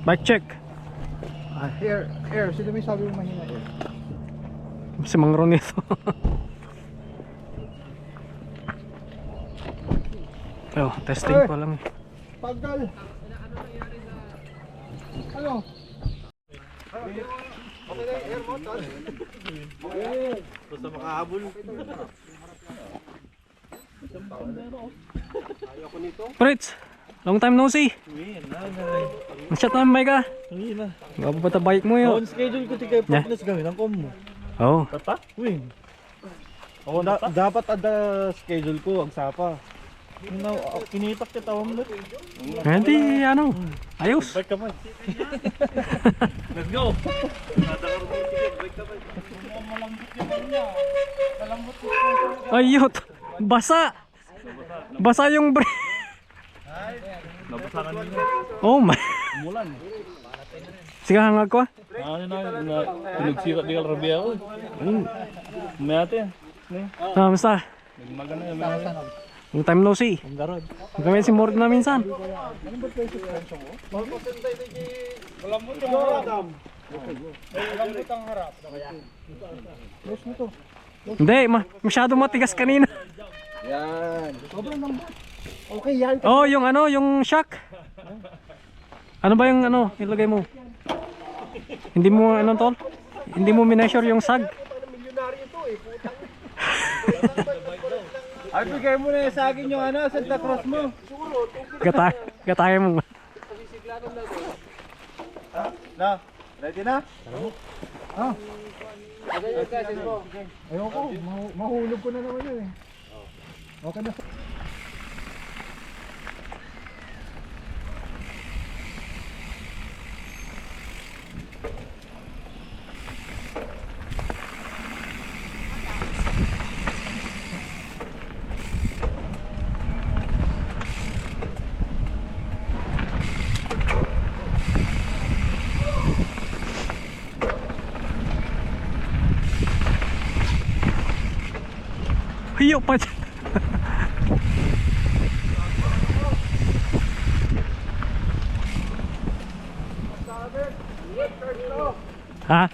Bike check. Air. Sino may sabi mo mahina air? Si Mang Ron ito. Oh, testing pa lang. Pagdal. Ano? Okay na yung air mo, Tol. Basta makahabol. Ayoko nito. Fritz, long time no see. Shot na may ka. Gabo pa ta bike mo yun. On schedule ko tigay partners gawin ang kom mo. Oh. Tata? Win. Ako dapat ada schedule ko ang sapa. Kinitak kita tawag mo. Hindi ano. Ayos. Bike ka man. Let's go. Ayot. Basa. Basa yung brake. Nabasakan niyo. Oh my. Mulan. Sige hangag ko. Ano na pinagsira di Alrabi ako. May ate. Basta. Magana yung Long time no see. ang garod. Kami si Mort na minsan. Malambot ang harap. Malambot ang harap. Yes mo to. Hindi, masyado matigas kanina. Yan. Sobrang lambot. Okay yan. Oh, yung ano, yung shock. Ano ba yung ano, ilagay mo? Hindi mo ano tol? Hindi mo mineasure yung sag. Milyonaryo to eh. Ay, bigay mo na sa akin yung ano, Santa Cruz mo. Gatay mo. Na, ready na? Ah. Ayoko, mahulog ko na naman yun eh. Okay na. Hiyo pa. Ha?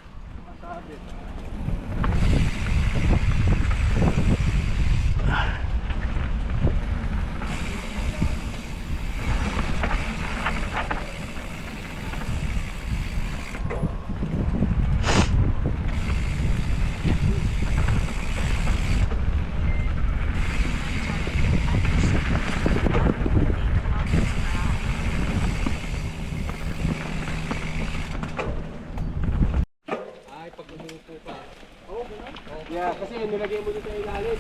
Yeah, kasi nilagay mo dito sa ilalim.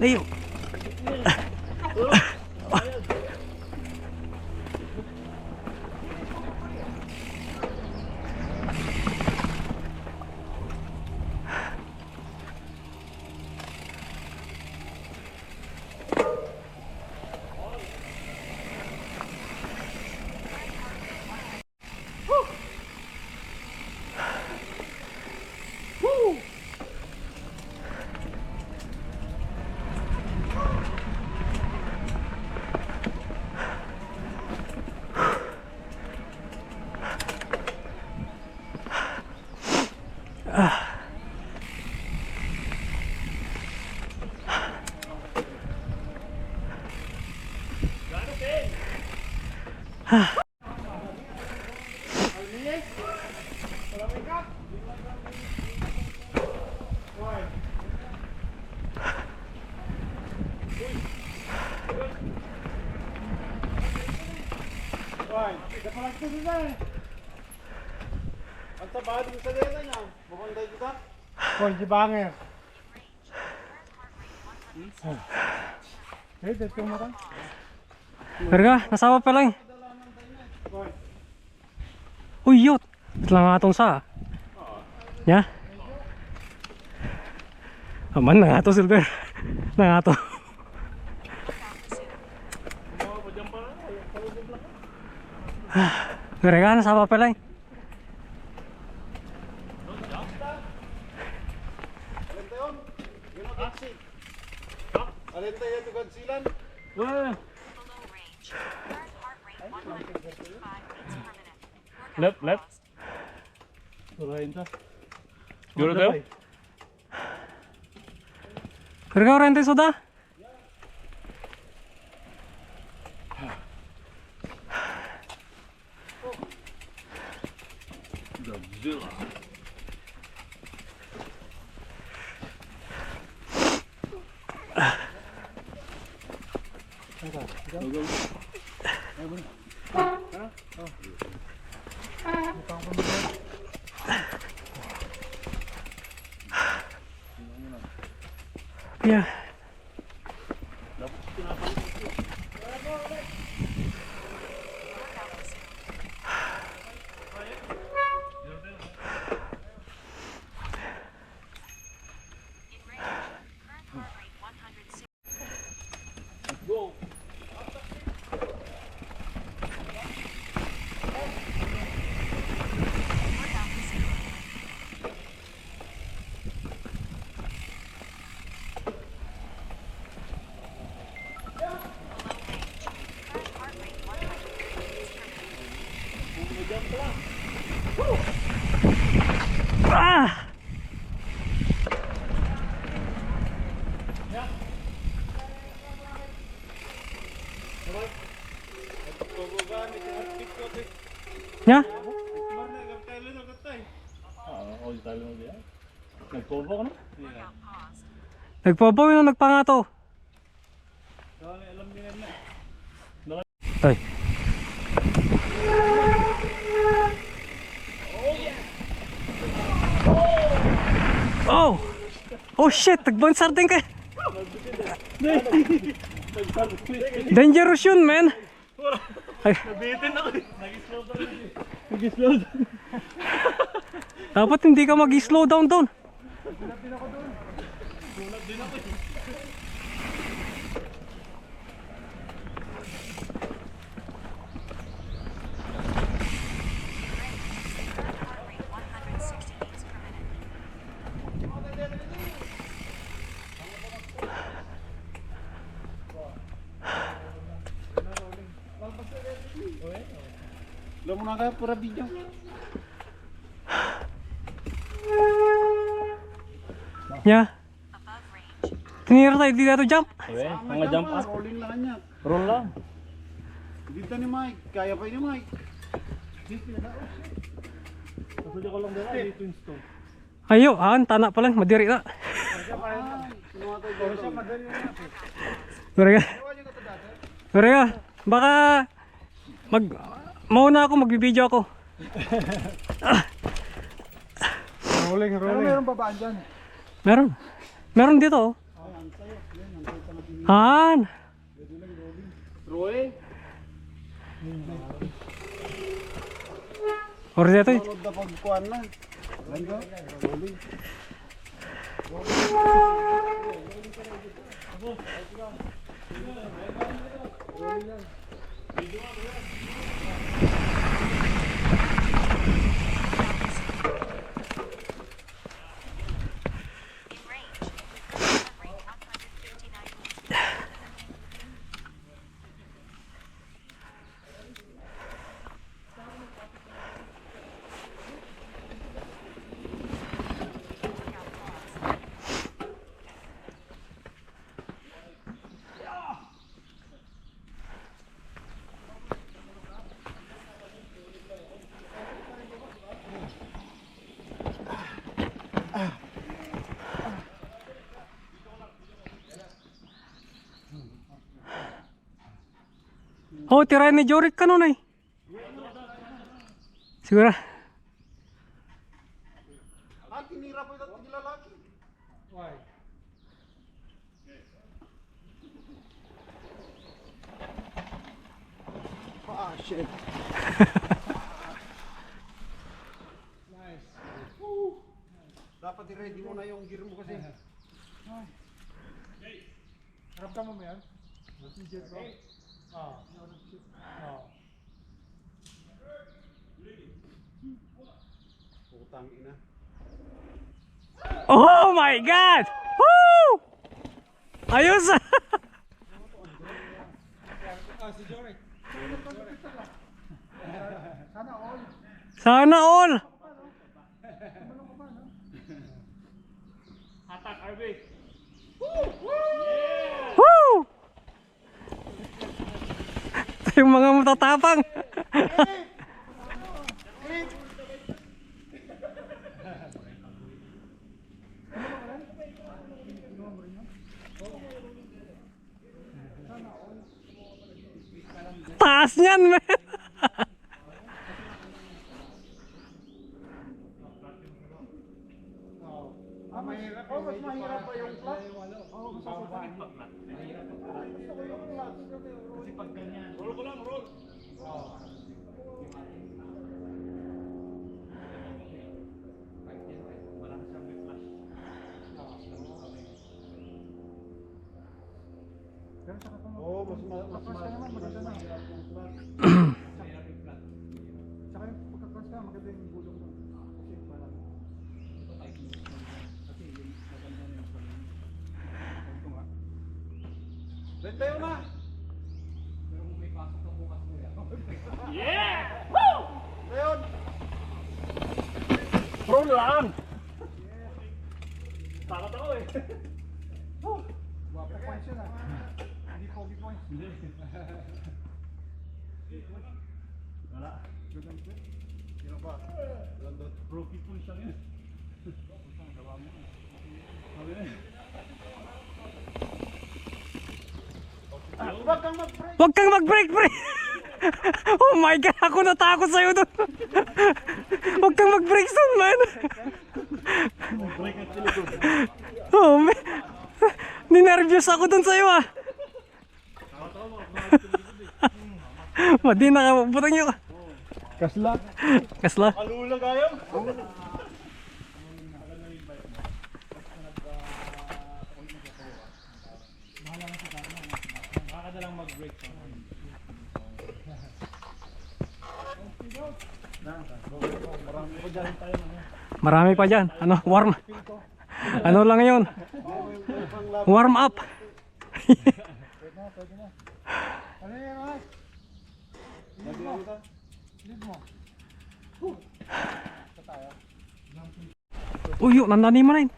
Layo. Kung di banger. Eh, dito mo ka. Verga, nasawa pa lang. Uy, yot. Ito lang atong sa. Nya? Aman na nga to, Silver. Na nga to. Verga, nasawa pa lang. Alin tayo ito kansilan? Left, left. Guro tayo? Verga, oriente sudah. Ya. Ah! Nya? Nagpobo ka na? Nagpobaw yung nagpangato. Tay. Oh! Oh shit! Nagbansar din ka! Dangerous yun, man! Ay, Nabitin ako eh. dapat hindi ka mag-slow down doon. Alam mo na kaya pura video. Nya? Tinira tayo, di na to jump. Okay, mga jump up. Rolling lang niya. Roll lang. Dito ni Mike. Kaya pa ni Mike. Nasadya ko lang dala. Dito yung stone. Ayo, tana pa lang, madiri na. Mereka. Mereka, baka mauna ako, magbibideo ako. Rolling, rolling. Meron pa ba dyan? Meron. Meron dito. Oh. Han. Rolling. Or dito. Sunod na pagkuhan na. Ganda. Rolling. Oh, tirahin ni Jorik ka nun eh. Siguro. Ah, tinira pa ito lalaki. Why? Ah, shit. Nice. Dapat i-ready mo na yung gear mo kasi. Harap ka mo yan? T-shirt ko? Ah. Putang ina. Oh my God! Woo! Ayos! Si Jory. Sana all. Sana all! Attack, RB! Woo! Ito yung mga matatapang. Taas niyan, man. Mahirap. Oh, mas mahirap pa yung flat. Oh, mas masasakit pa flat. Gusto ko yung flat. Kasi pag ganyan. Roll ko lang, roll! Oo, mas naman, maganda na. Tsaka yung pagka-cross ka, maganda yung gulong mo. Kasi parang... Ren tayo na! Yeah! Woo! Leon! Roll lang! Takot ako eh. Wapo points yun ah. Hindi pogi points. Wala. Sino ba? London. Broken pool siya yun. Sabi na. Huwag kang mag-break! Huwag kang mag-break, pre. Oh my God, ako natakot sa'yo doon. Huwag kang mag-break son, man. Break at silikod. Oh, man. Ninervyos ako doon sa'yo, ah. Madi na, butang nyo. Kasla. Kasla. Kalula kayo? Makakadalang mag-break. Marami pa dyan. Ano, warm. Ano lang yun? Warm up. Ano yan ah? Lead mo. Uy, nandani mo na yun.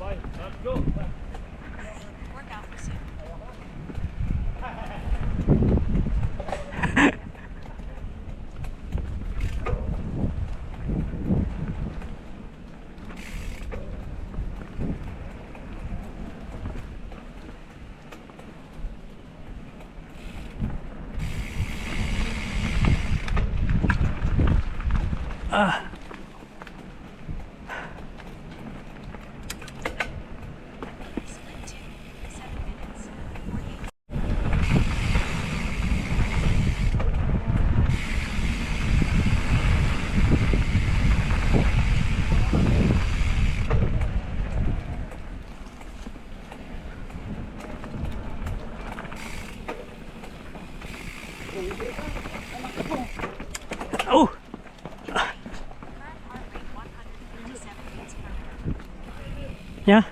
Bye. Let's go. Workout resumed. Split 2, 7 minutes, 48 Oh, current heart rate 157 beats per minute. yeah.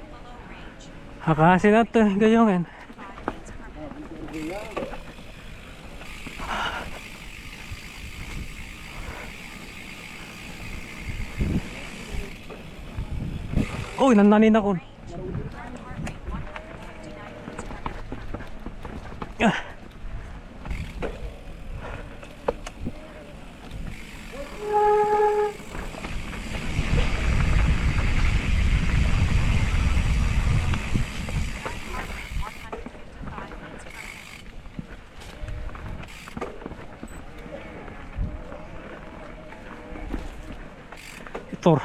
Below range, Hakasin natin gayongan. 5 beats per minute. Uy, nandanin ako. Range, current heart rate 159 beats per minute. Ah. Current heart rate 155 beats per minute. Motor.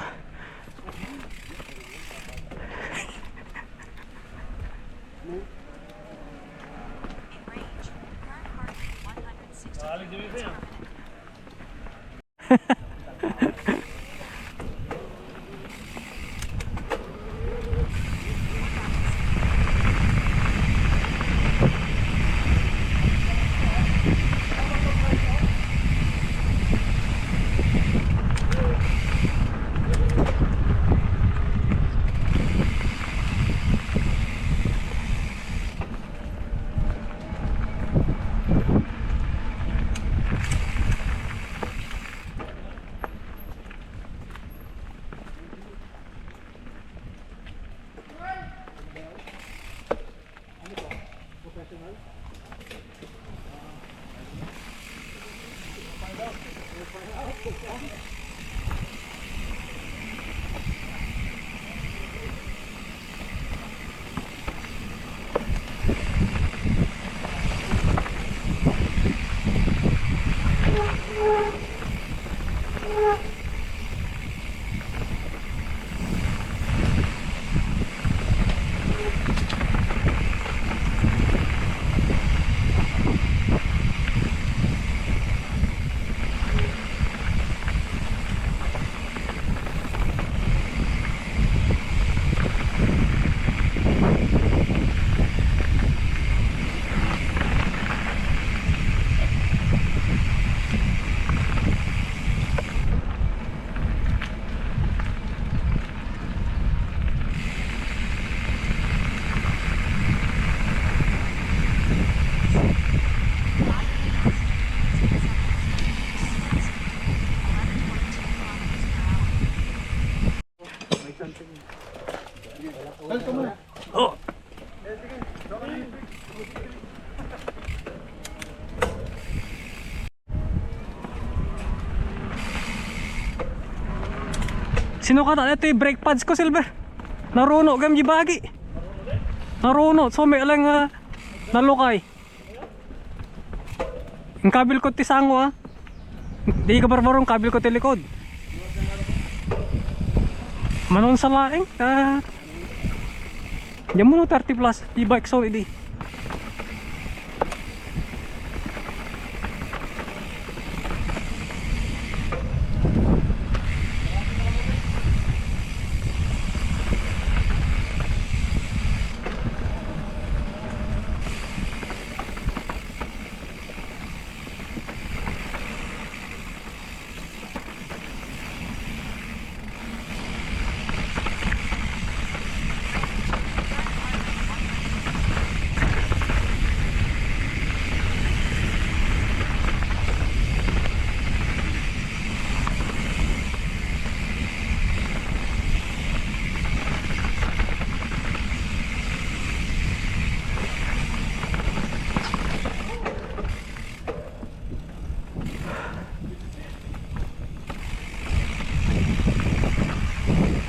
In range. Current heart rate 160 Aling dito beats yan. per minute. Oh. Sino ka na? Ito yung brake pads ko, Silver. Naruno, gam bagi. Naruno, so may alang nalukay. Yung kabil ko tisango Di ka barbarong kabil ko tilikod. Manon sa laing. Diyan mo no 30 plus. Di bike solid di.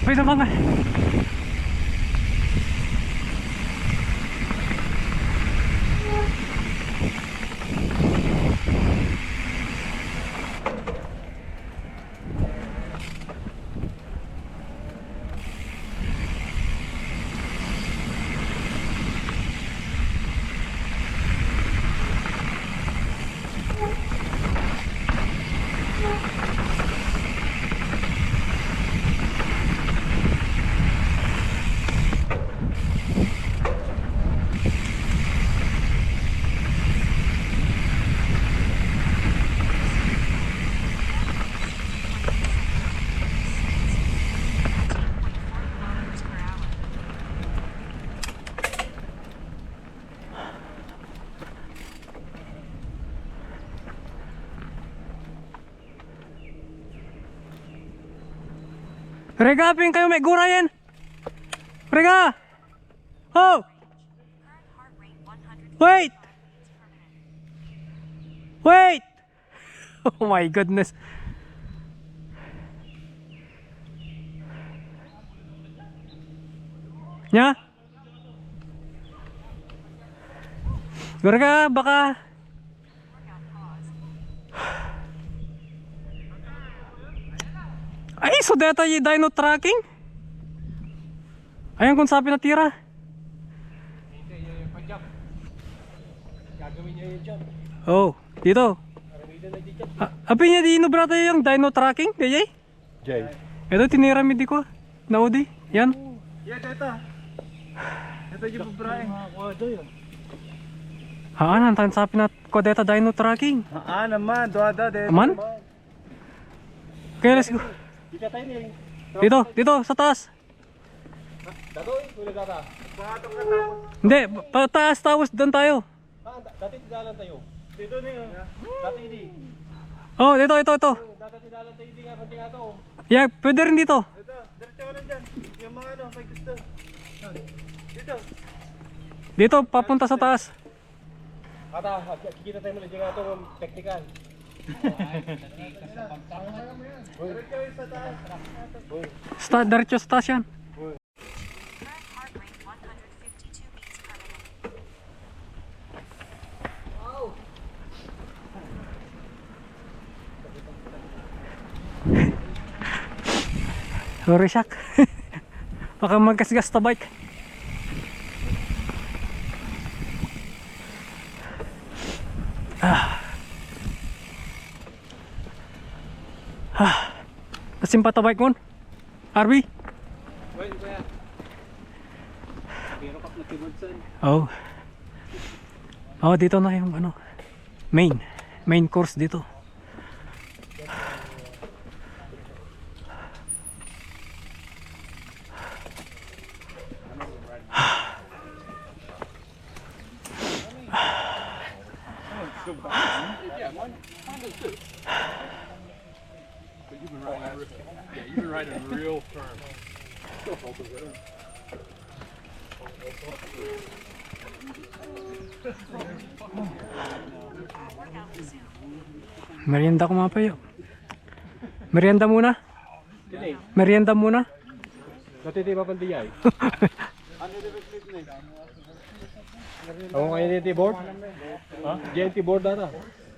Wait naman nga. Rega, ping kayo may gura yan. Rega! Oh! Current heart rate 100 Wait! beats per minute. Wait! Oh my goodness. Nya? Rega, baka... Ay, so data yung dino tracking? Ayan kung sabi na tira. Oh, dito. Abi niya di inubrata yung dino tracking, DJ? Jay. Ito tinira mi di ko. Naudi. Yan. Yeah, ito yung babrae. Haan, ang sabi na ko data dino tracking. Naman, doada de. Aman? Okay, let's go. Dito, sa taas. Hindi, pataas tapos doon tayo. Dati tidalan tayo. Dito na yun. Dati hindi. Oh, ito. Dati tidalan tayo hindi nga. Pati nga to. Yeah, pwede rin dito. Ito, diretso ka lang dyan. Yung mga ano, may gusto. Dito. Dito, papunta sa taas. Ata, kikita tayo mula dyan nga to. Technical. Diretso yung sa taas. Diretso sa taas yan. Current heart rate 152 beats per minute. Sorry, Shaq. Baka magkasgas ta bike. Nasimpa ta bike mon? Arby? Oh. Oh, dito na yung ano. Main course dito. You've been riding real firm. Merienda ko mga payo. Merienda muna. Merienda muna. Dati di ba pandiyay? Ako ngayon yung board? Ha? GNT board data.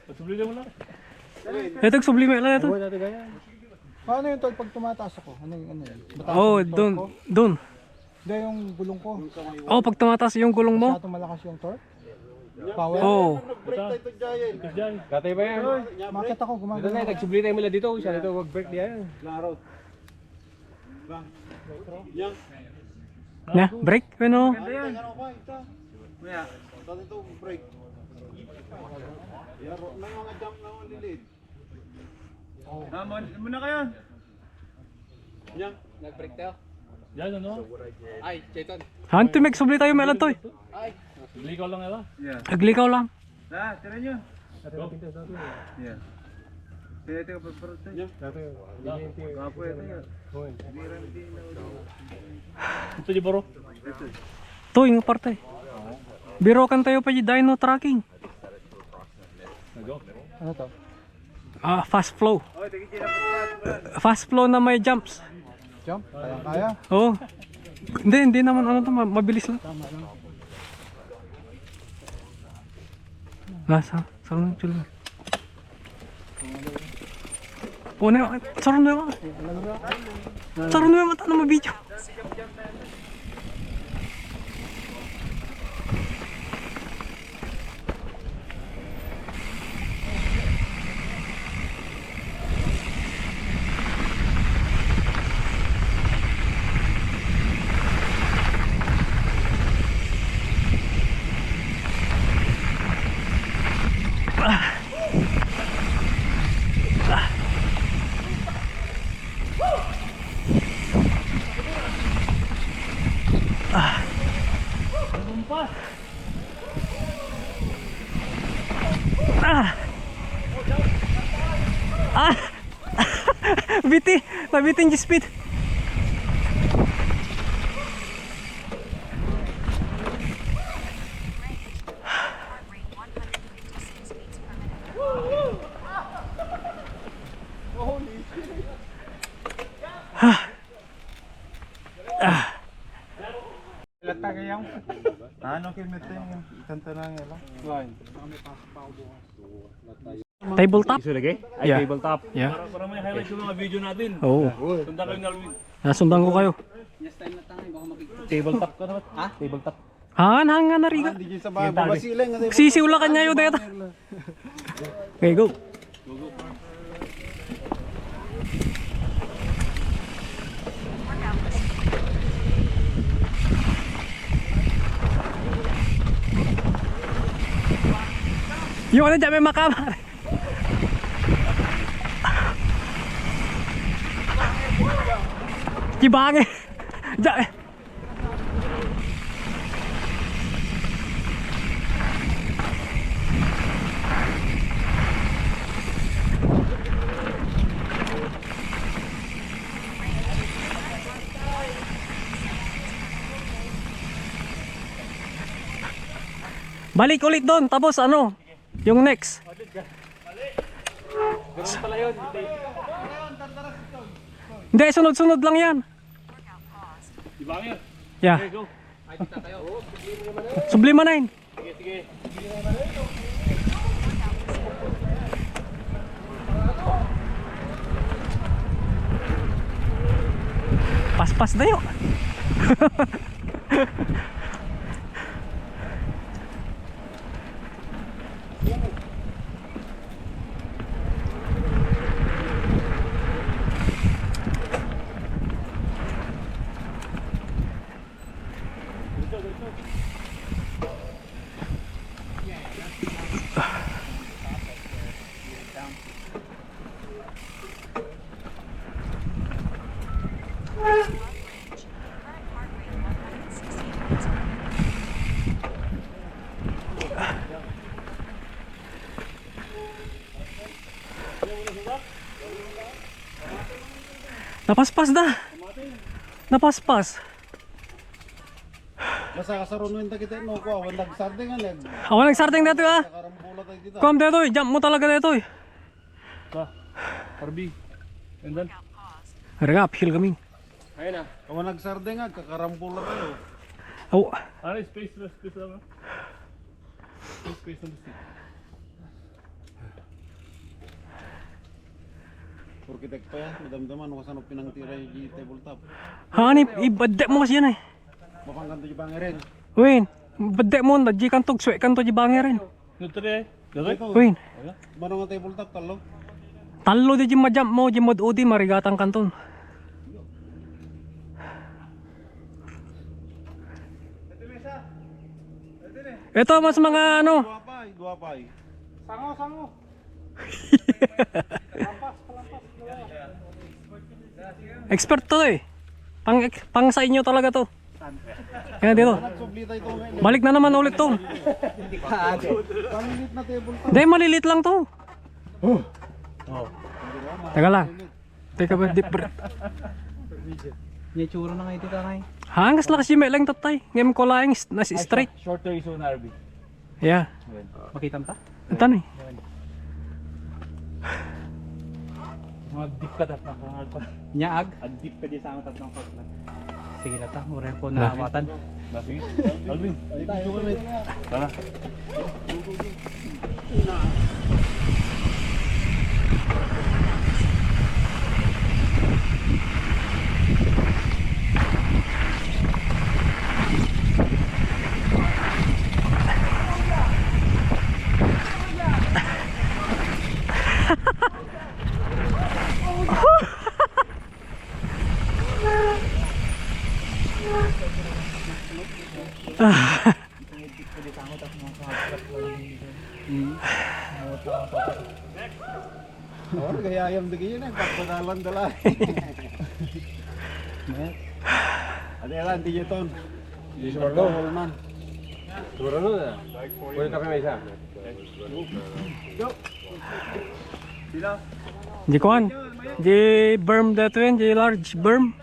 Pasubli mo lang. Ito sublime lang ito. Board natin kaya. Paano yung tol pag tumataas ako? Ano yun? Mataas Oh, yung torque ko? doon. Hindi, yung gulong ko. Oh, pag tumataas yung gulong mo. Masyado malakas yung torque. Power. Oh. Gatay ba yan? Makita ko, Dito gumagano. na, nagsubli tayo mula dito. Siya dito mag-break niya yan. Na, break. Ano? Muna kayo. Yan ano? Hanti meg subli tayo melan toy. Subli ko lang ito. Aglikaw lang. Tira nyo. Yeah. Tira pa parot tayo. Kapo ito yun. Ito di bro? To yung parte. Biro kan tayo pa di dino tracking. Ano to? Fast flow. Fast flow na may jumps. Jump? Kaya? Oh. Hindi naman ano to, mabilis lang. Nasa, sarang chulo. Oh, na, sarang na yung mata na mabidyo. Biti, nabitin yung speed. Heart rate 156 beats per minute. Lata kayang. Ano kilometer yung kanta na nga lang? Tabletop? Isulagay? Ay, Yeah. tabletop. Yeah. Para may highlights yung mga video natin. Oo. Tunda kayo na Alvin. Nasundan ko kayo. Tabletop ka naman. Ha? Tabletop. Han nga na riga. Hindi dyan sa bahay. Babasilang. Sisiula ka niya yun dito. Okay, go. Yung ano dyan, may makamar. Cibange. Dyan. Balik ulit doon, tapos ano? Yung next. Hindi, sunod-sunod lang yan. Yeah. Sublima 9. Pas-pas na yun. Current heart rate 160 beats per minute. Napaspas na. Napaspas. Basta kasarunuin ta kita no ko. Awan nagsarte nga nag. Ako nagsarting dito ha. Karambola tayo dito. Kom dito, jump mo talaga dito. Harbi. And then? Ada nga, uphill kami. Ayun na. Awan nagsarte nga. Kakarambola tayo. Oh, Ano, space lang. Space on the stick. Architect pa yan. Madamdaman. Kasan o pinangtira yung tabletop. hanip, ibadek mo kasi yan eh. Mapangkanto yung bangirin. Win, badek mo, nadji kan tog, suwe kan to di bangirin. Nutre. Gagay? Win, Mano nga tabletop talo. talo di jim majump mo, jim mod udi, marigatang kanton. Ito mas mga ano, Duapay. expert to eh. Pang sa inyo talaga to. Kaya dito. Subli tayo ito ngayon. Balik na naman ulit to. Panilit na tabletop. Hindi, malilit lang to. Teka lang. Teka ba, deep breath. Nyetsura na nga ito kakay. Hangas lakas yung lang tatay. Ngayon ko lang nas straight. Shorter is on RB. Yeah. Makita ta? Ito na eh. Mga deep ka dapat nakakal pa. Nyaag. Ang deep ka di sa ang tatlong kot na. Sige na ta, mura po na awatan. Sige. Alvin. Tara. Oh, gayayam dagi yun. Pagpadalan dala. Ada lang, di ton. Di sumargo. man. Siguro na. Pwede ka may isa. Di kuhan. Di berm dito yan. Di large berm.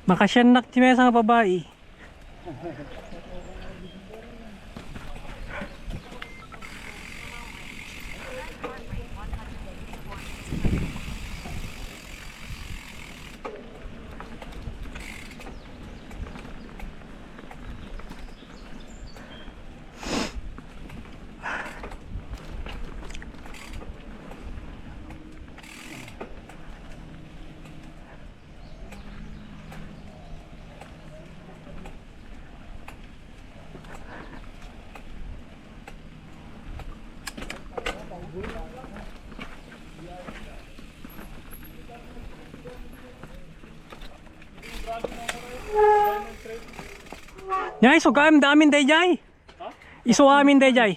Makasyanak si Mesa nga babae. Nyay, so kaam damin dayjay. Iso amin dayjay.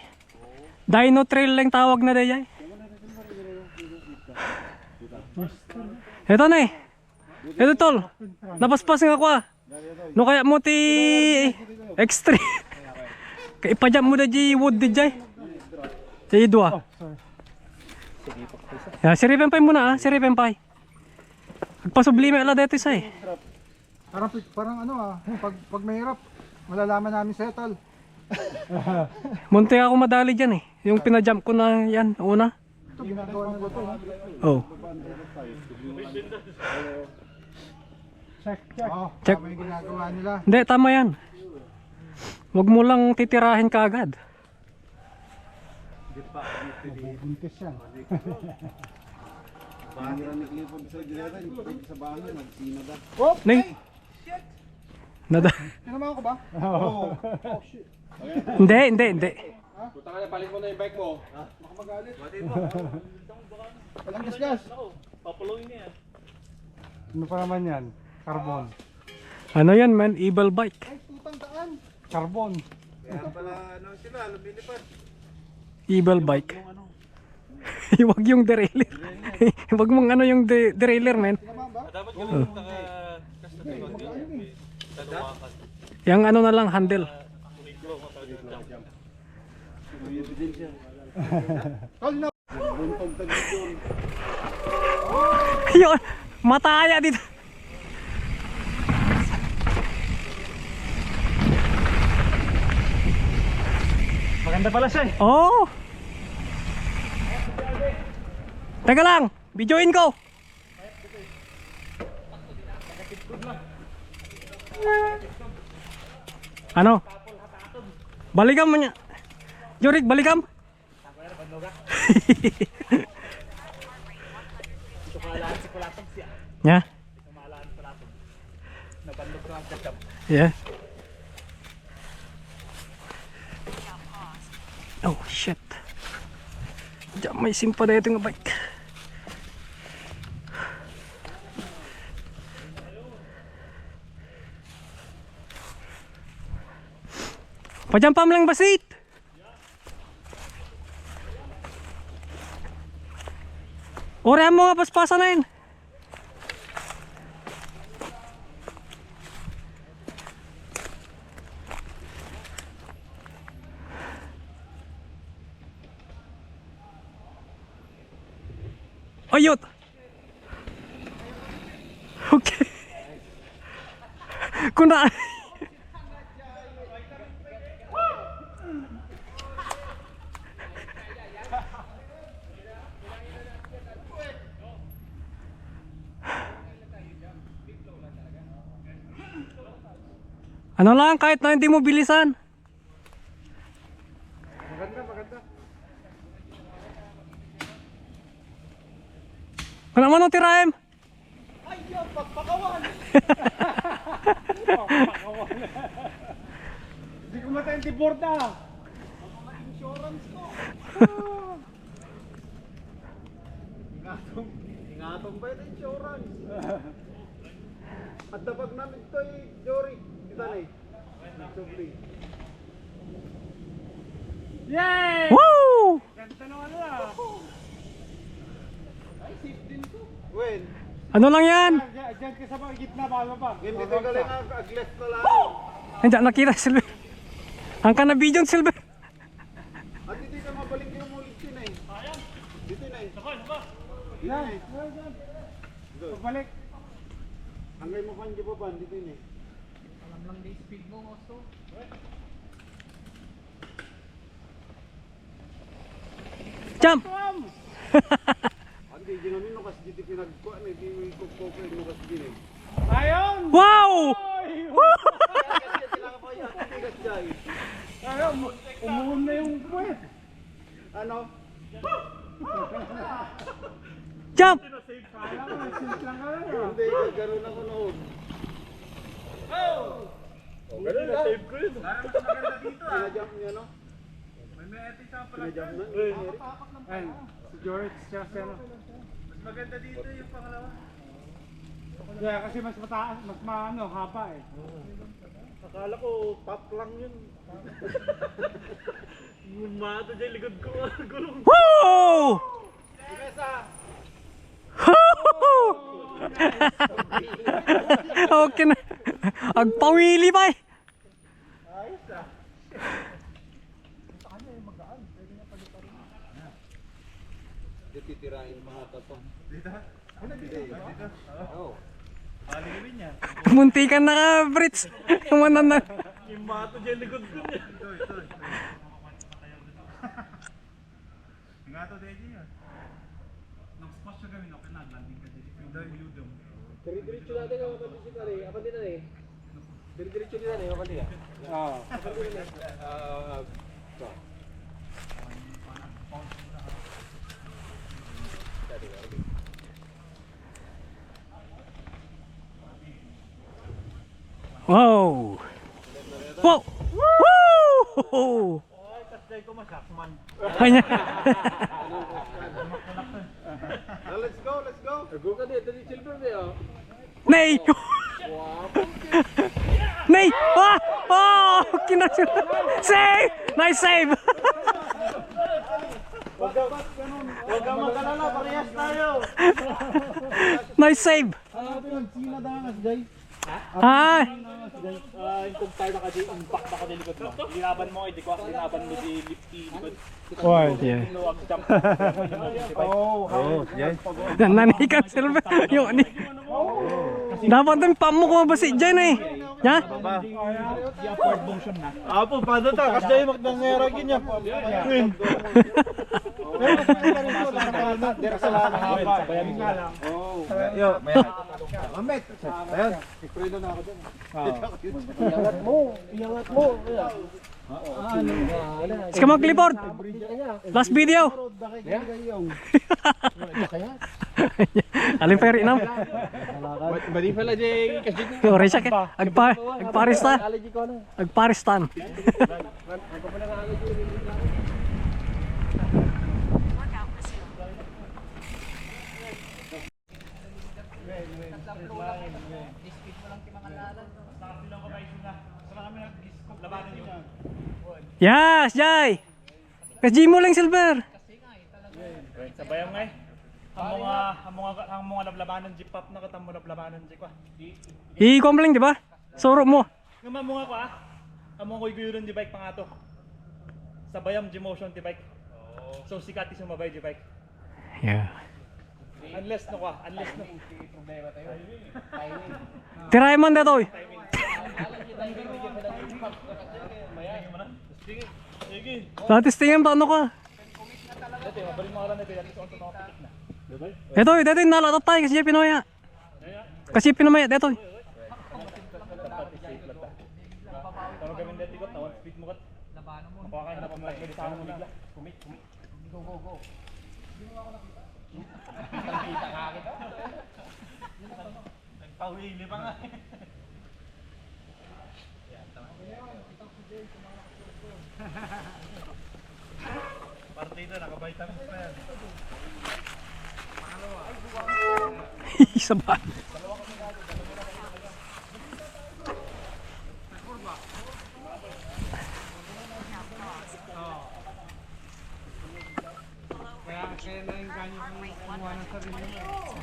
Dino Trail lang tawag na dayjay. Ito na eh. Ito tol. Napaspas nga ako ah. No kaya mo ti extreme. Kaya ipajam mo dayjay wood dayjay. Sa idwa. Ya, siripin pa muna ah, siripin pa. Agpasublime ala dito isa eh. Parang ano pag mahirap, malalaman namin sa'yo, tol. Munti ako madali dyan eh. Yung pinajump ko na yan, una. Ito, ginagawa na ito. Oh. Check. Check. Tama yung ginagawa nila. Hindi, tama yan. Huwag mo lang titirahin ka agad. Mabubuntis yan. Nay. Nada. Tinamaan ko ba? Hindi. Puta ka na, palit mo na yung bike mo. Baka magalit. Walang gas. Ano pa naman yan? Carbon. Ano yan man, evil bike. Ay, tutang daan. Carbon. Evil bike. Huwag yung derailleur. Huwag mong ano yung derailleur man. Tinamaan ba? Yang ano na lang, handle. Tol, na. Yun, mataya dito. Maganda pala siya eh. Oh. Teka lang, videoin ko. Ano? Baligam mo niya. Jorik, baligam. Ya. Yeah. Oh shit. Diyan may simpa na ito nga bike. Pajampam lang basit. Orehan mo nga paspasan na yun. Ayot. Okay. Kuna. Ano lang, kahit na hindi mo bilisan. Maganda. Ano man ang tirahem? Ay, pagpakawan. Hindi ko mata yung board na. Insurance ko. Ingatong ba yung insurance? At dabag namin ito Jory. Kita na eh. Subli. Yay! Woo! Ganda naman na. Ay, safe din to. When? Ano lang yan? Diyan ka sa mga gitna, paano pa? Hindi ko galing aglet na lang. Hindi nakita Silver. Ang kanabidyon Silver. At dito ka mabalik yung mulit yun eh. Dito na eh. Yan. Pagbalik. Hanggang mo kan pa ba? Dito yun eh. Jump! Hindi, di namin nukas dito pinagkuhan eh. Di mo ikukukul nukas din eh. Ayun! Wow! Ayun, umuhon na yung puwet. Ano? Jump! Kala ko, nag-sink lang ka lang. Hindi, gano'n ako noon. Ganun na, save ko yun. Pinajump niya no? Pinajump na? Ayun, si George, siya siya no. Maganda dito yung pangalawa. Kaya kasi mas mataas, mas maano, haba eh. Akala ko top lang yun. Mato dyan likod ko. Gulong. Woo! Okay na. Agpawili pa eh. Titirain mga tatong. Dito? Dito? Oo. Muntikan na ka, Brits. Umanan na. Yung mato dyan likod ko niya. Nga to, Deji yun. Nag-splash siya gawin, okay na, landing ka dito. Yung yudong. Diretso natin ang kapatid si Kari. Kapatid din na eh. Diretso din na eh, kapatid ka. Oo. Wow! Wow! Woo! Kanya. Let's go, let's go. Go ka din, dali silver din oh. Nay! Nay! Ah! Oh! Kinasin. Save! Nice save! Huwag ka mag-alala, parehas tayo. Nice save! Ano ito yung Sina Dangas, Jay? Ah! Yung kumpare na kasi impact na kasi likod mo. Linaban mo, hindi ko ako linaban mo si Lifty likod. Wow, yeah. Luwag jump. Nanikan Silver. Yung ani. Dapat din pamukha ba si Jen eh? Ya? Di upward motion na. Apo, paano ta? Kasi Jay, magdangera ganyan. Win. Pero sa lahat ng haba. Bayamin nga lang. Yo, may Mamet. Ayun. Ikrino na ako dyan. Iangat mo. Iangat mo. Ska mag-clipboard. Last video. Aling Ferry nam. Badi pala Jay. Kasi Ori siya ka. Agparistan. allergy ko na. Agparistan. Workout resumed. Yes, Jay. Kasi mo lang Silver. Sabayang nga eh. Ang mga lablabanan jeep pop na katang mga lablabanan jeep ko. I-complain, di ba? Soro mo. Nga mga ko ah. Ang mga kuy-kuy di bike pa nga to. Sabayang G-motion di bike. So sikati sumabay di bike. Yeah. Unless no ka, unless no. Tirayan man dito. Sige. Datis tingin pa ano ka. Dati, mabalik mo ka lang na pinatid ko ang mga pitik na. Ito, dito nalatot tayo kasi Pinoya. Kasi Pinoya, dito. Tama gawin dati ko, tawag speed mo kat. Mapakain na pamagay sa mo bigla. Kumik. Go. Nagpahuli pa nga. Partido, nakavitamins pa yan. Isa ba? Kaya na yung ganyan kumuha ng sarili mo.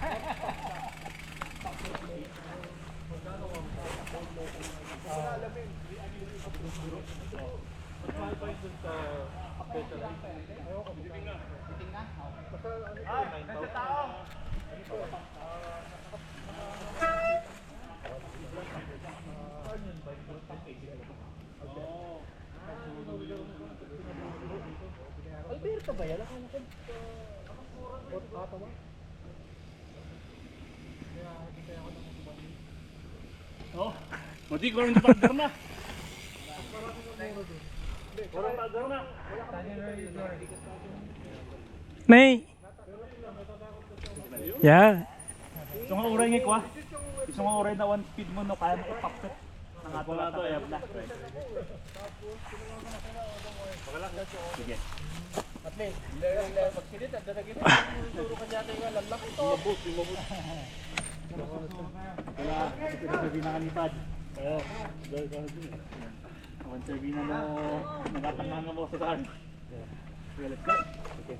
Oh, mati ko rin partner na. Orang partner na. Nay. Yeah. So nga uray nga ko ah. So nga uray na one speed mo no kaya mo ipapit. Ang ato na to ayab na. Sige. Wala, sabi na kanipad. Oo, dahil ka din. Awan sabi na mo, nangatang mo sa daan. Sige, let's go. Okay.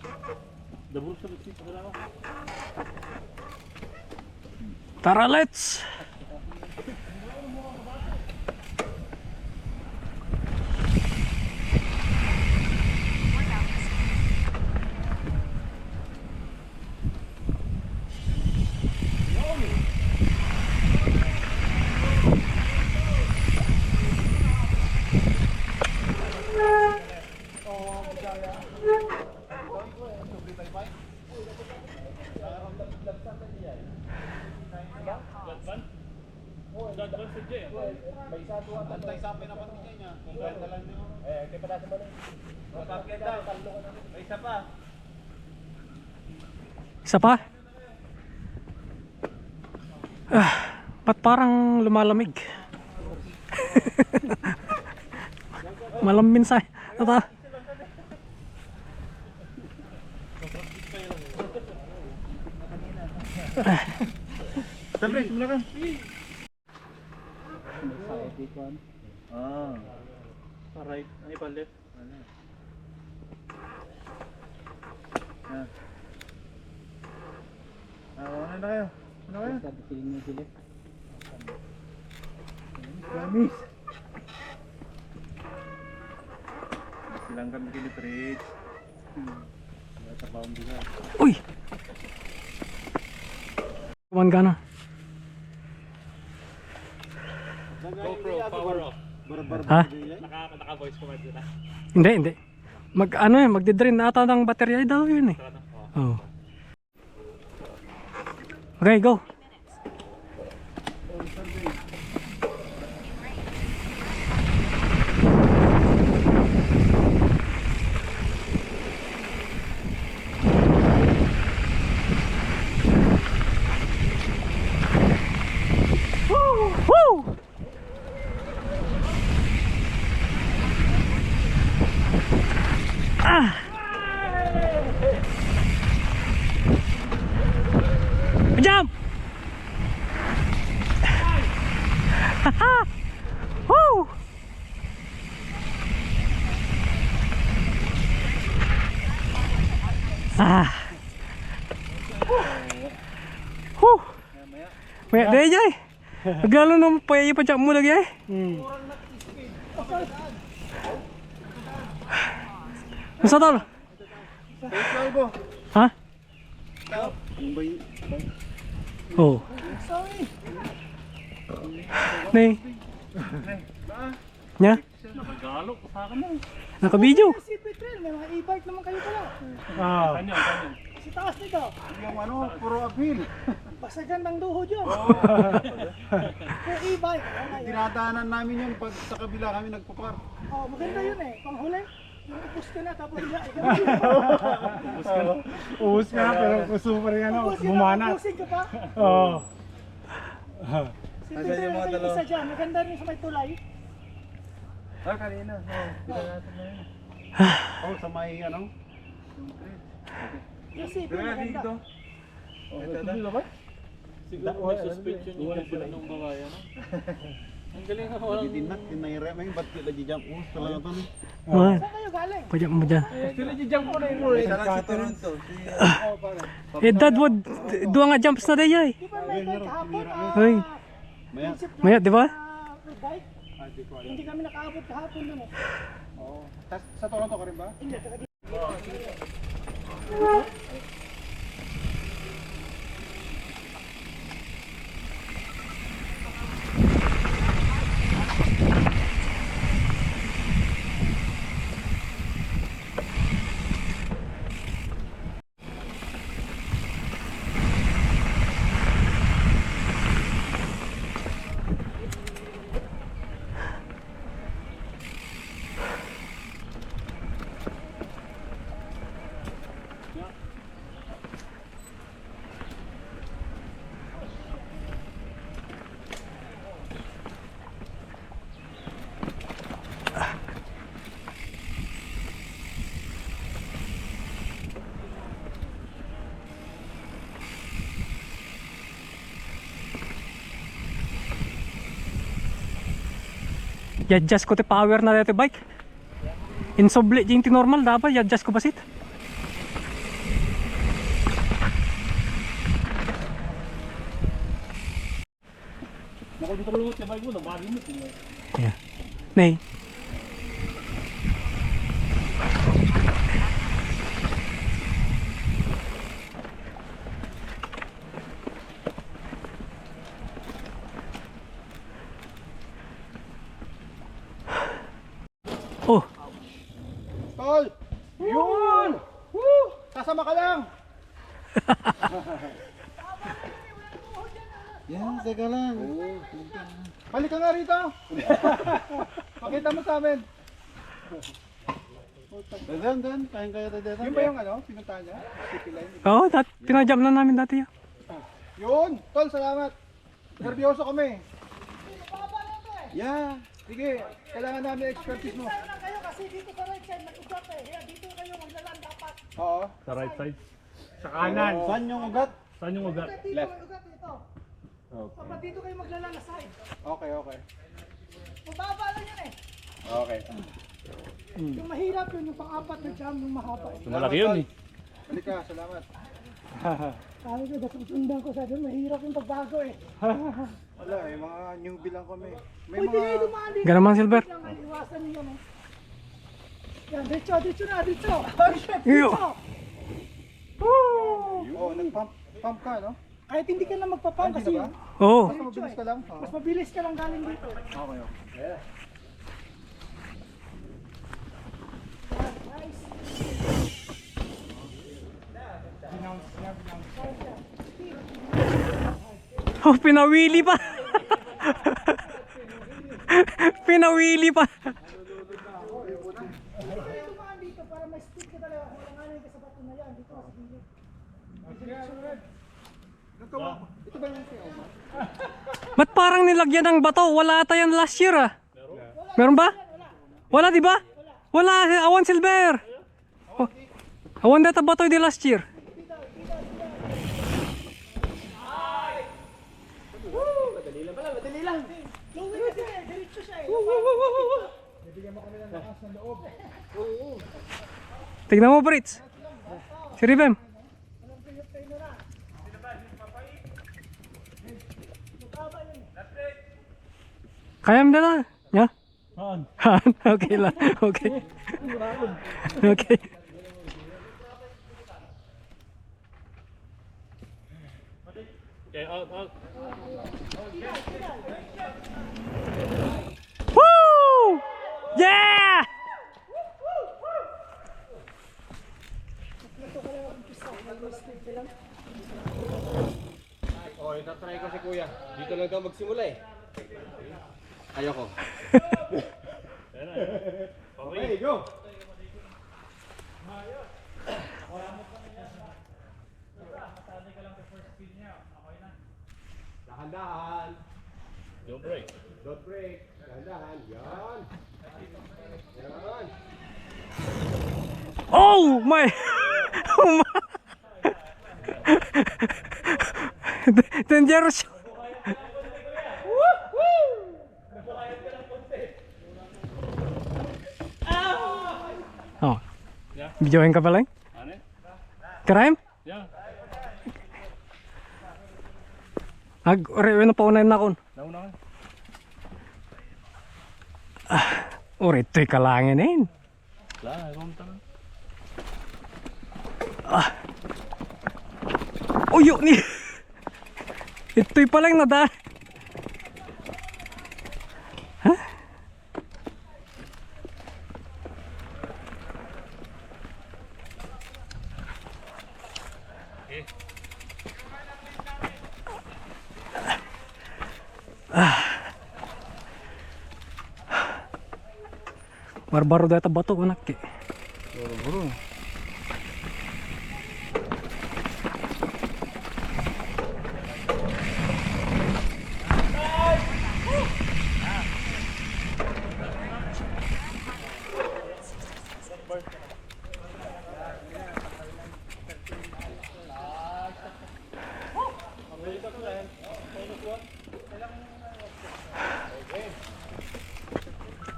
Double sa bitsi sa dalawa. Tara, let's. Isa pa? Ba't parang lumalamig? Malambing sa ata. Sabi, simula ka. Ah. Right, ay pa left. Ano na kayo? Ano kayo? Silang kami kiniprit. Sa boundary na. Uy! Kuman ka na. GoPro, power off. Ha? Naka-voice command yun ah. Hindi. Magdi-drain na ata ng baterya daw yun eh. Oh. Okay, go. Woo! Ah! Jump! Woo! Ah! Woo! Maya deh jay. Naglalo nung payay pa mo lagi ay. Masa tol? Ha? Oh. Nih. Nya? Nagalo sa akin na. Naka-video. Si Petrel, may mga e-bike naman kayo pala. Kanyo. Si taas nito. Yung ano, puro appeal. Basta gandang duhod yun. Kung e-bike. Dinadaanan namin yun pag sa kabila kami nagpapar. Oh, maganda yun eh. Panghuli. Upos ka na tapos Ubus ka na, pero super yan, bumanat. Upusin ka pa. Oo. Si Petrel, may isa dyan. Maganda rin sa may tulay. Ah, kanina. Oh, sa may ano? Easy, maganda. Oh, ito na ba? Siguro may suspension yung kasi nung babayan. Ang galing na walang... Dinat, tinaire, may ba't kita jump us talaga to ni. Man. Pajak mo dyan. Sila jijang ko na yun mo eh. Eh, dad, wad, dua nga jumps na day ay. Hoy, Maya, maya, di ba? Hindi kami nakaabot kahapon nun. oo. Sa Toronto ka rin ba? I-adjust ko ti power na dito bike. Insobli yung normal dapat i-adjust ko basit. Nakal dito lulut yung bike mo, nabagi mo. Yeah. Nay. Oh, Tol! Yun! Woo! Sasama ka lang! Yan, teka lang. Halika nga rito! Pakita mo sa amin. Dan, kaya tayo. Yun ba yung ano? Pinuntahan niya? City line? oh, pinajam na namin dati yun. Yun! Tol, salamat! Nervyoso kami. Yeah! Sige, kailangan namin expertise mo. Sana kayo kasi dito sa right side nag-ugat eh. Kaya dito kayo maglalaan dapat. Oo. Sa right side. Sa kanan. Saan yung ugat? Saan yung ugat? Dito may ugat ito. Dapat dito kayo maglalaan na side. Okay. Mababa lang yan eh. Okay. Yung mahirap yun, yung pang-apat na jam, yung mahaba eh. Malaki yun eh. Halika, salamat. Sabi ko, dapat sundan ko sa doon, mahirap yung pagbago eh. Wala, mga newbie lang kami. May Pwede mga... kayo dumaan dito. Ganun man, Silver. Lang, iwasan niyo yan eh. Yan, dito na, dito. Iyo. Oh, nag-pump ka, no? Kahit hindi ka na magpapang kasi ba? Oo. Mas mabilis ka lang. mas mabilis ka lang galing dito. Okay. Oh, pinawili pa. Pinawili pa. Kaya dumaan dito para may speed ka talaga. Kung wala nga ka sa bato na yan, dito sa gilid. Ito ba yung siya? Ba't parang nilagyan ng bato? Wala ata yan last year ah. Meron ba? Wala, di ba? Wala, awan Silver. Oh, awan data bato di last year. Diretso siya eh. Tignan mo, Brits. Si Ribem. Kaya mo na. Ya? Okay lang. Okay. Okay. Okay, out. Woo! Yeah! Oh, itatry ko si Kuya. Dito lang daw magsimula eh. Ayoko. Okay, go! Dahan-dahan. don't break. Don't break. Dahan-dahan. Yan. Yan. Oh my! Oh my! Dangerous. Videoin ka pala? Ano? Crime? Yeah. Ore na paunahin na kon. Nauna ka. Ore ito'y kalangin eh. Wala, kumta na. Uyo ni. Ito'y palang nada. Barbaro data bato anak eh.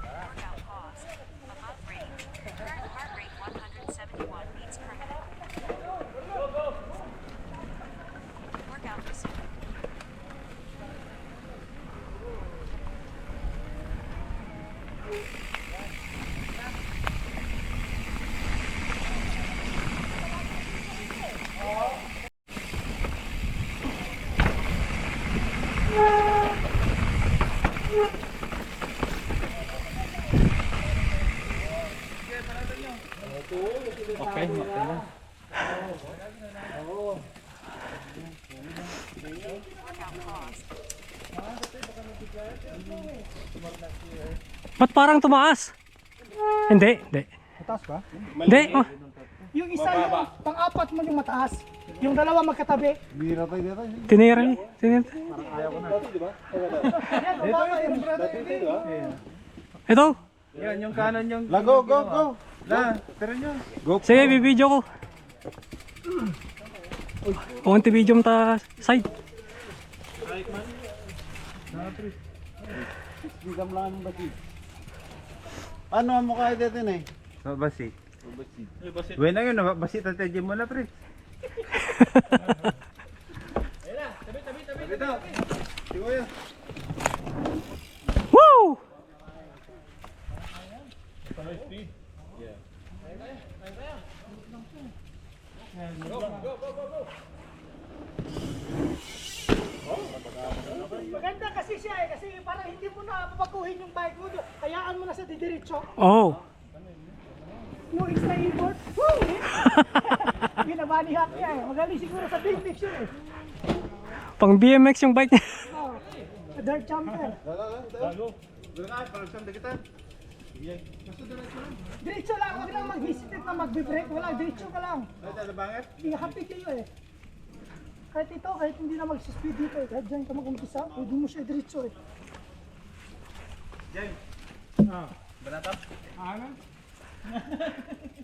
Workout paused. Above range. Current heart rate 171 beats per minute. Workout resumed. Okay, na. Workout paused. Ba't parang tumaas? Hindi, hindi. Mataas ba? Hindi. Oh. Yung isa yung pang-apat mo yung mataas. Yung dalawa magkatabi. Bira tayo dito. Tinira eh. Tinira. Yan, mababa yung Ito. Yan, yung kanan yung... La, go, go, go. La, tira nyo. Sige, bibidyo ko. Konti video mo ta side. Bigam lang ang basi. Ano ang mukha dito na eh? So, basi. Uy na yun, basi tatay mo na, pre. Woo! Maganda kasi siya eh, kasi parang hindi mo na papakuhin yung bike mo. Hayaan mo na sa didiretso. Oh. Yung extra import, woo! Binabali hack niya eh. Magaling siguro sa big mix yun eh. Pang BMX yung bike niya. Oh, a dirt jumper. Diretso lang, huwag lang mag-hesitate na magbe-brake. Wala, diretso ka lang. Ihapit kayo eh. Kahit ito, kahit hindi na mag-speed dito eh. Kahit dyan ka mag-umpisa, pwede mo siya diretso eh.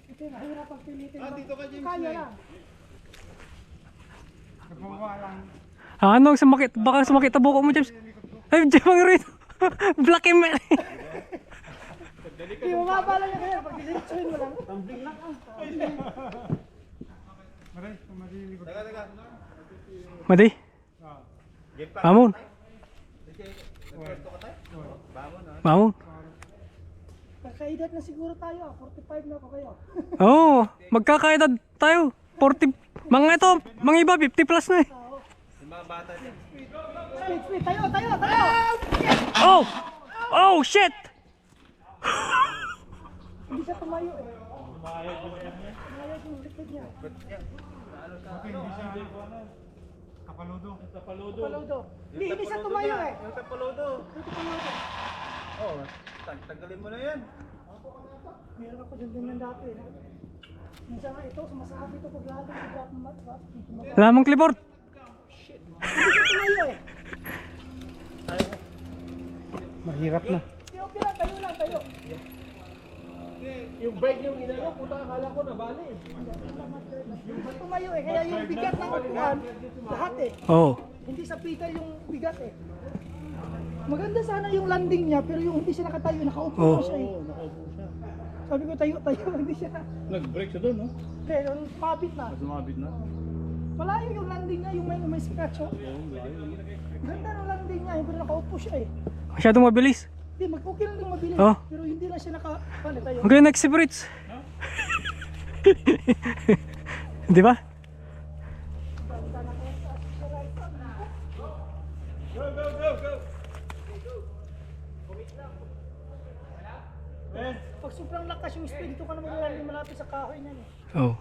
Ito yung mahirap ang pilitin. Dito ka, James. Kaya lang. Ano, sumakit, baka sumakit ang buko mo, James. Ay, James, ang rin. Black and white. Hindi mo mabala yan kaya. Pag diretsoin mo lang. Tumbling lang. Madi. Bangun. Bangun. Kakaedad na siguro tayo. 45 na ako kayo. Oo, magkakaedad tayo. 40, mga ito, mga iba 50 plus na eh. Speed, speed. Tayo, tayo, tayo. Oh! Oh, shit! Hindi siya tumayo eh. Tumayog yung likod niya. Paludo. Hindi siya tumayo eh. Yung sa palodo. Oh, tanggalin mo na yan. Meron ako dyan ganyan dati eh. Minsan nga ito, sumasabi ito pag lahat ng drop mat. Wala mong clipboard. Hindi siya tumayo eh. Mahirap na. Okay lang, tayo lang, tayo. Yung bike yung inano, puta akala ko nabali eh. Yung tumayo eh, kaya yung bigat ng upuan, lahat eh. Oo. Hindi sa pita yung bigat eh. Maganda sana yung landing niya, pero yung hindi siya nakatayo, nakaupo Oh. pa siya eh. Sabi ko tayo, hindi siya. Nag-break siya doon, no? Hindi, yung mabit na. Mas lumabit na. Malayo yung landing niya, yung may scratch, oh. Ganda ng landing niya, pero nakaupo siya eh. Masyadong mabilis. Hindi, okay lang din mabilis. Oh. Pero hindi lang siya nakapalit tayo. Ang ganda next si Brits. Di ba? Pag sobrang lakas yung speed, dito ka na maglalanding malapit sa kahoy niyan eh. Oh.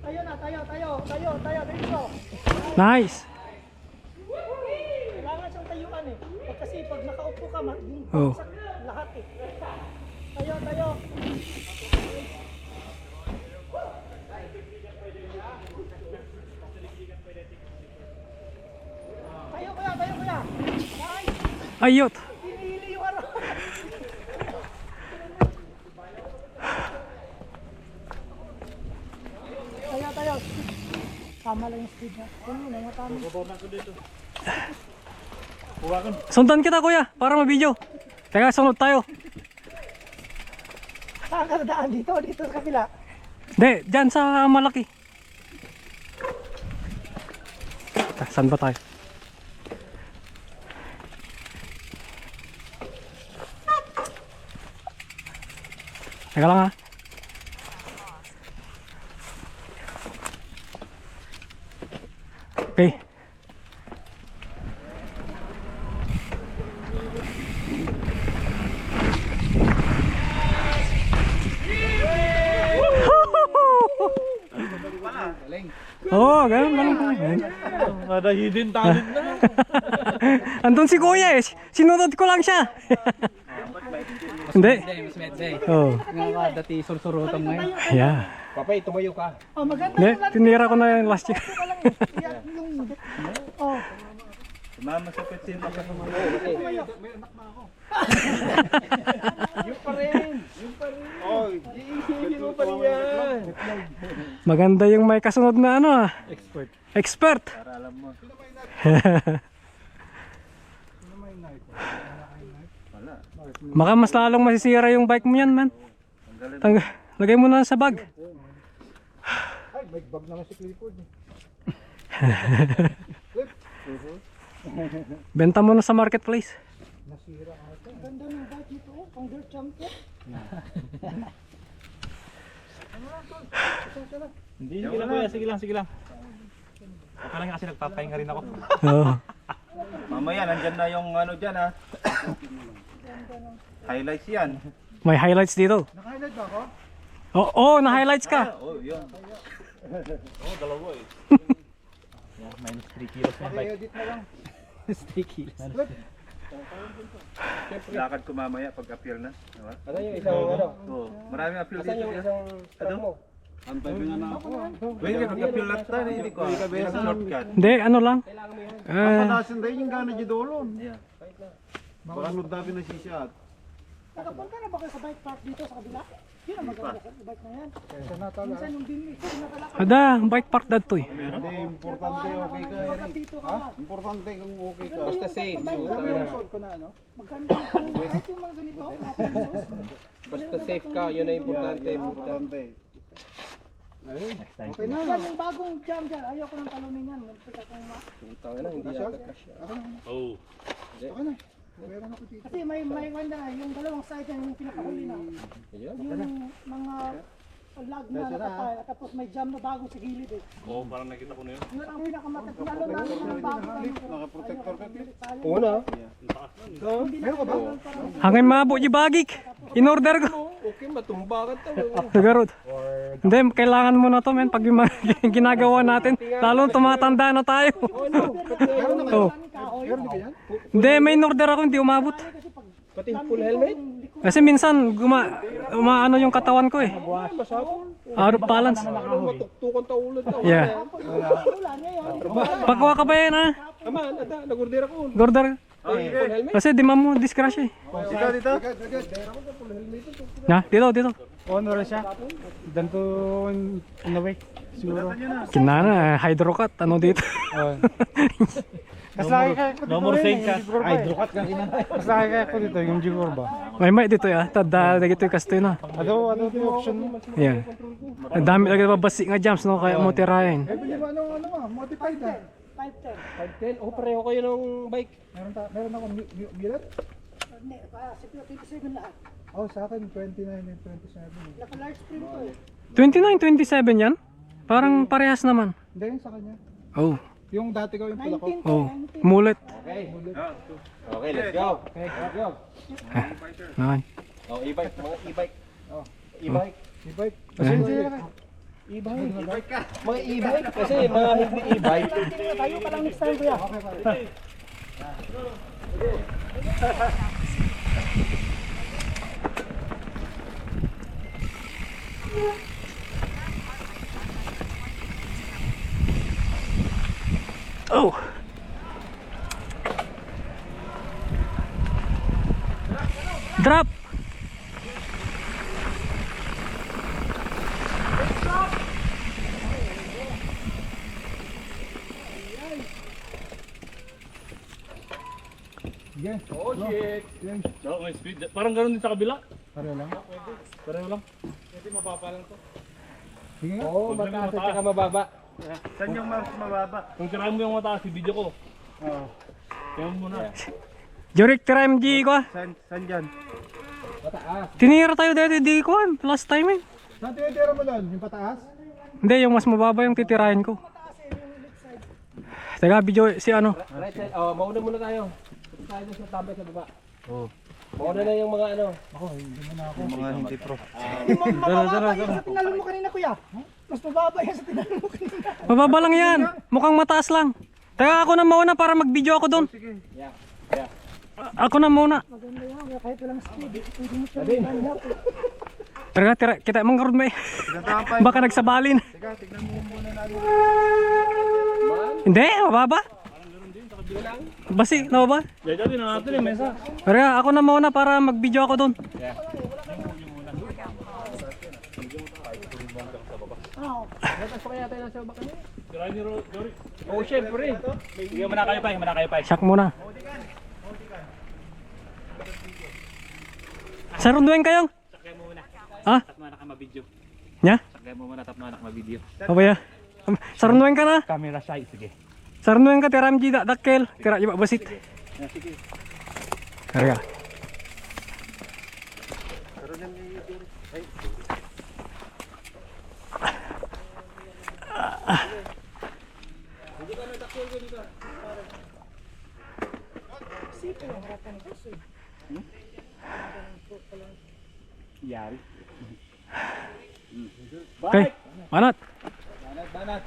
Tayo na, tayo, dito. Nice. Kailangan siyang tayuan eh. Kasi pag nakaupo ka, yung Oh. bagsak lahat eh. Tayo. Tayo kuya. Nice. Ayot. Hinihili yung ano. Tayo. Tama lang yung speed niya. Ano na, matama. Sundan kita kuya, para ma-video. Teka, sunod tayo. Saan ka dadaan? Dito sa kabila. Hindi, dyan sa malaki. Saan ba tayo? Teka lang ha. Okay. Oo, ganun. Kada hidden talent na. Andun si Kuya eh. Sinunod ko lang siya. Hindi. Oo. Dati sursurutan mo yun. Yeah. Papay, tumayo ka. Oh, maganda Hindi, yung landing. tinira ko na yung last year. Ito ka lang eh. Yan, oh, Mama sa petsin na sa mga. tumayo. Oy, Iisipin mo pa rin yan. Maganda yung may kasunod na ano ah. Expert. para alam mo. Baka mas lalong masisira yung bike mo yan, man. Lagay mo na sa bag. Ay, may bag naman si Clifford. Benta mo na sa marketplace. Nasira ata. Ganda ng bike nito, oh, pang dirt champion. Hindi, sige lang kuya. Akala nga kasi nagpapahinga rin ako. Oo. Mamaya, nandyan na yung ano dyan ha. Highlights yan. May highlights dito. Naka-highlight ba ako? Oo, na-highlights ka. Oh, yun. Oo, dalawa eh. Minus 3 kilos na yung bike. I-edit na lang. Lakad ko mamaya pag appeal na. Diba? Ano yung isang ano? Oo, maraming appeal Asan dito. yung Yan. isang truck mo? Antay ko na ako. Wait, pag-appeal na tayo, hindi ko. Bilang shortcut. Hindi, ano lang. Panasin tayo yung gana di dolon. Yeah. Baka nudapin na siya at. Nakapunta na ba kayo sa bike park dito sa kabila? Yun ang maganda sa bike na yan. Minsan yung din ito, nakalakad. Ada, bike park dito eh. Hindi, importante okay ka. Bakit dito ka? Importante kung okay ka. Basta safe. Ko na ano? Maganda yung kahit yung mga ganito, mga pesos. Basta safe ka, yun ang importante. Importante. Okay na. Yan, yung bagong jam dyan, ayaw ko ng talunin yan. Magpita kong Putang ina, hindi yata cash. Okay na. Meron ako dito. Kasi may wanda, yung dalawang side yan, yung pinakahuli na. Ayan. Yung mga lag na nakapay, tapos may jam na bago sa gilid eh. Oo, parang nakita ko na yun. Yun ang pinakamatag, lalo na yung bago na yung Naka-protector ka clip. Una, Meron ka ba? Hanggang maabo yung bagik. In order ko. okay, matumba ka to. Nagarod. Hindi, kailangan mo na to men pag yung mga ginagawa natin. Lalo tumatanda na tayo. Oh. Meron ka yan? Hindi, may in order ako, hindi umabot. Pati full helmet? Kasi minsan, umaano yung katawan ko eh. Masabol. Out of balance. Matuktukan ta ulo daw. Yeah. Wala niya yan. Pagkuha ka ba yan ha? Aman, nagorder ako. Gorder. Full helmet? Kasi di mo discrash eh. Dito, dito. Na, dito. Honor siya. Danto in the way. Siguro. Kinana, hydrocut, ano dito? Mas laki kaya ko dito No more rin, saying ka. yung Jigurba Ay, eh. dukat kang ina. Mas laki kaya ko dito, yung Jigurba. May dito ya. Tada dito yung kasto na. Ano yung option mo? Yeah. Ang dami lagi babasi nga jumps no kaya mo tirahin. Bili mo modified na. 510. 510. Oh, pareho kayo ng bike. Meron akong billet? Hindi, si Pio 27 lahat. Oh, sa akin 29 and 27. Naka-large print to eh. 29, 27 yan? Parang parehas naman. Hindi, yung sa kanya. Oh. Yung dati ko yung pula ko. 19 to, Oh. 19. Mulet. Okay, let's go. Okay, let's go. Naman. Oh, e-bike, mga e-bike. Oh, e-bike. E-bike. Pasensya na. E-bike ka. Mga e-bike kasi mga hindi e-bike. Tayo pa lang next time kuya. Oh. Drop. Oh shit. No, may speed. Parang ganoon din sa kabila. Pareho lang. Pareho lang. Kasi mapapa lang to. Sige nga. Oo, mataas at saka mababa. Saan yung mas mababa? Kung tirahin mo yung mataas, i-video ko. Oo. Tingnan mo na. Jurik tira MG ko. Saan dyan? Tinira tayo dito di ko last time eh. Saan tinitira mo doon? Yung pataas? Hindi, yung mas mababa yung titirahin ko. Teka, video si ano. Right side. Oh, mauna muna tayo. Tayo doon sa tambay sa baba. Oo. Mauna na yung mga ano. Mga hindi pro. Mababa yan sa tinalo mo kanina kuya. Mas mababa yan sa tinalo mo kanina. Mababa lang yan. Mukhang mataas lang. Teka, ako na muna para mag-video ako doon. Ako na muna. Maganda yan kuya, kahit walang speed. Pwede mo siya mangyap. Tira, kita mong karod may. Baka nagsabalin. Hindi, mababa. Basi, nababa. Dito din na natin eh, mesa. Tira, ako na muna para mag-video ako doon. Tirahin ni Dory. Oh, syempre. Hindi mo na kayo pa, hindi mo na kayo pa. Shock muna. Sa runduin kayong? Sakay mo muna. Ha? Tap mo na ka ma-video. Nya? Sakay mo muna, tap mo na ka ma-video. Apa ya? Sa runduin ka na? Camera shy, sige. Sa runduin ka, tiram jida, dakkel. Tira, iba basit. Karya. Yari. Okay, banat. Banat.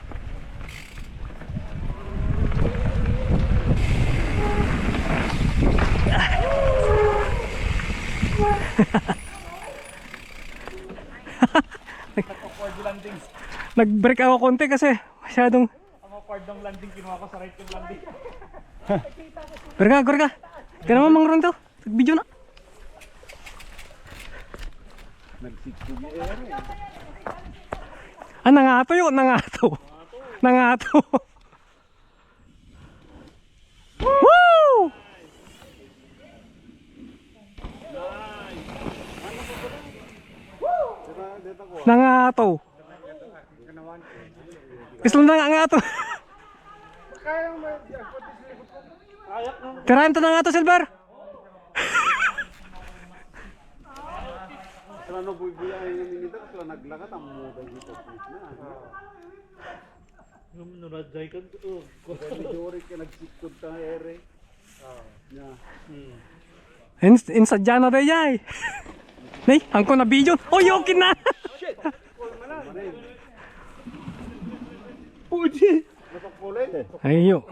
Nag-break ako konti kasi masyadong... Ang awkward ng landing, kinuha ko sa right yung landing. Gurga. Kaya naman mga ron to. Video na. Ah, nangato yun. Nangato. Woo! Nangato. Gusto na nga to. Tirahin to na nga to, Silver. Sila bubuya yung minita kasi naglakat ang muda dito. Yung nuradzay ka. Kasi Jory ka nagsikod ka ere. Insadya na rin yay. Nay, angko na video. Oh, yokin na. Napagpulit. Ayo.